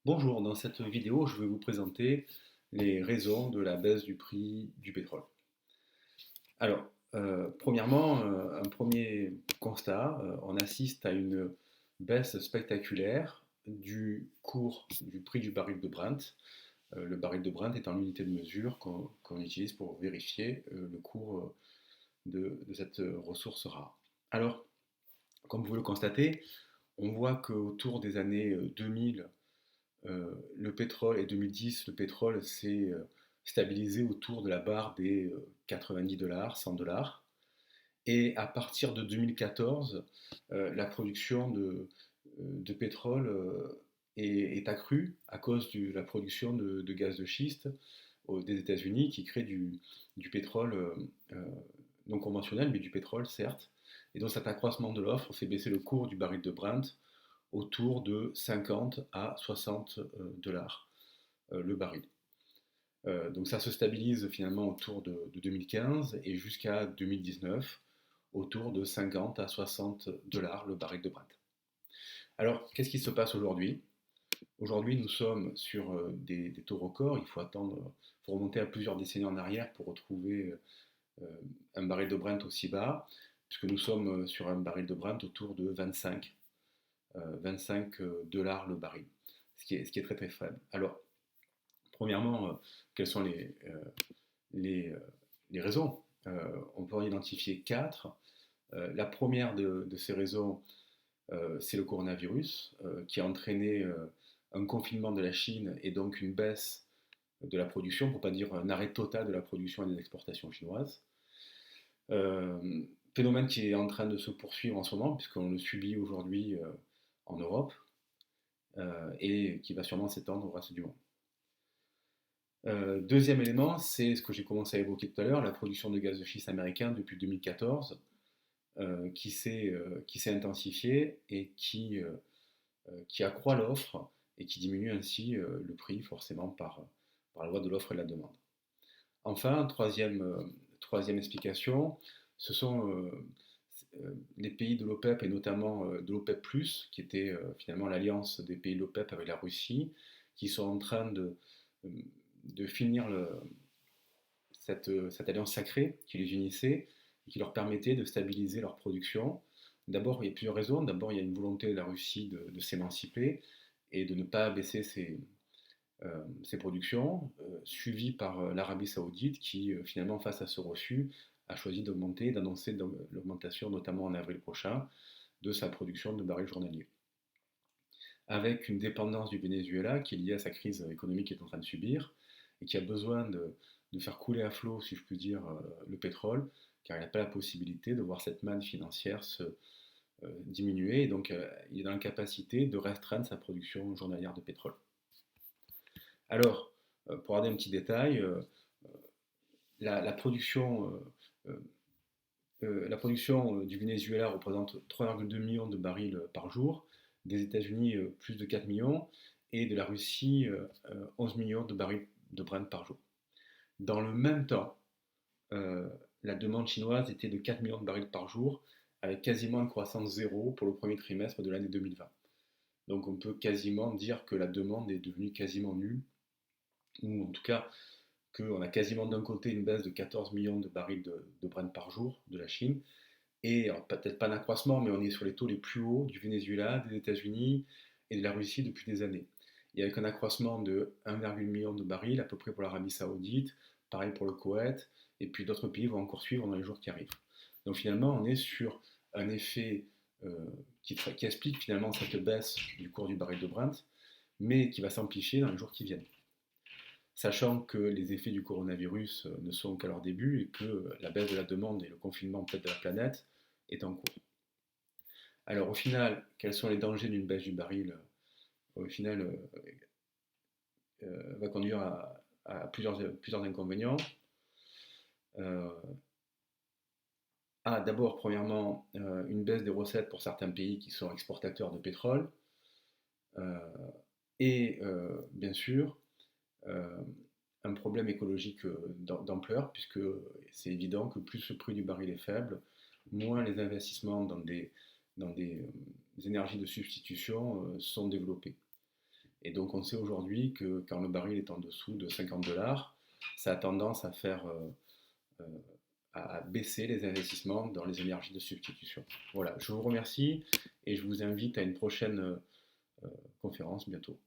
Bonjour, dans cette vidéo, je vais vous présenter les raisons de la baisse du prix du pétrole. Alors, premièrement, un premier constat, on assiste à une baisse spectaculaire du cours du prix du baril de Brent. Le baril de Brent étant l'unité de mesure qu'on utilise pour vérifier le cours de cette ressource rare. Alors, comme vous le constatez, on voit qu'autour des années 2000, le pétrole, et 2010, le pétrole s'est stabilisé autour de la barre des 90 dollars, 100 dollars. Et à partir de 2014, la production de pétrole est accrue à cause de la production de gaz de schiste des États-Unis qui crée du pétrole non conventionnel, mais du pétrole certes. Et donc cet accroissement de l'offre fait baisser le cours du baril de Brent autour de 50 à 60 dollars le baril. Donc ça se stabilise finalement autour de 2015 et jusqu'à 2019 autour de 50 à 60 dollars le baril de Brent. Alors qu'est-ce qui se passe aujourd'hui? Aujourd'hui nous sommes sur des taux records, il faut faut remonter à plusieurs décennies en arrière pour retrouver un baril de Brent aussi bas, puisque nous sommes sur un baril de Brent autour de 25 dollars le baril, ce qui est très très faible. Alors, premièrement, quelles sont les, euh, les raisons? On peut en identifier quatre. La première de ces raisons, c'est le coronavirus, qui a entraîné un confinement de la Chine et donc une baisse de la production, pour ne pas dire un arrêt total de la production et des exportations chinoises. Phénomène qui est en train de se poursuivre en ce moment, puisqu'on le subit aujourd'hui en Europe, et qui va sûrement s'étendre au reste du monde. Deuxième élément, c'est ce que j'ai commencé à évoquer tout à l'heure, la production de gaz de schiste américain depuis 2014, qui s'est intensifiée et qui accroît l'offre et qui diminue ainsi le prix forcément par la loi de l'offre et de la demande. Enfin, troisième explication, ce sont les pays de l'OPEP et notamment de l'OPEP+, qui était finalement l'alliance des pays de l'OPEP avec la Russie, qui sont en train de finir cette alliance sacrée qui les unissait et qui leur permettait de stabiliser leur production. D'abord, il y a plusieurs raisons. D'abord, il y a une volonté de la Russie de s'émanciper et de ne pas baisser ses productions, suivie par l'Arabie Saoudite qui, finalement, face à ce refus, a choisi d'augmenter, d'annoncer l'augmentation, notamment en avril prochain, de sa production de barils journaliers. Avec une dépendance du Venezuela qui est liée à sa crise économique qu'il est en train de subir et qui a besoin de faire couler à flot, si je puis dire, le pétrole, car il n'a pas la possibilité de voir cette manne financière se diminuer, et donc il est dans l'incapacité de restreindre sa production journalière de pétrole. Alors, pour regarder un petit détail, la production, la production du Venezuela représente 3,2 millions de barils par jour, des États-Unis plus de 4 millions, et de la Russie 11 millions de barils de Brent par jour. Dans le même temps, euh, la demande chinoise était de 4 millions de barils par jour, avec quasiment une croissance zéro pour le premier trimestre de l'année 2020. Donc on peut quasiment dire que la demande est devenue quasiment nulle, ou en tout cas qu'on a quasiment d'un côté une baisse de 14 millions de barils de Brent par jour de la Chine, et peut-être pas un accroissement, mais on est sur les taux les plus hauts du Venezuela, des États-Unis et de la Russie depuis des années. Et avec un accroissement de 1,1 million de barils, à peu près pour l'Arabie Saoudite, pareil pour le Koweït, et puis d'autres pays vont encore suivre dans les jours qui arrivent. Donc finalement, on est sur un effet qui explique finalement cette baisse du cours du baril de Brent, mais qui va s'amplifier dans les jours qui viennent. Sachant que les effets du coronavirus ne sont qu'à leur début et que la baisse de la demande et le confinement peut-être de la planète est en cours. Alors au final, quels sont les dangers d'une baisse du baril? Au final, va conduire à plusieurs inconvénients. Euh, D'abord, premièrement, une baisse des recettes pour certains pays qui sont exportateurs de pétrole. Euh, et bien sûr, euh, un problème écologique d'ampleur, puisque c'est évident que plus le prix du baril est faible, moins les investissements dans des énergies de substitution sont développés. Et donc on sait aujourd'hui que quand le baril est en dessous de 50 $, ça a tendance à faire euh, à baisser les investissements dans les énergies de substitution. Voilà, je vous remercie et je vous invite à une prochaine conférence bientôt.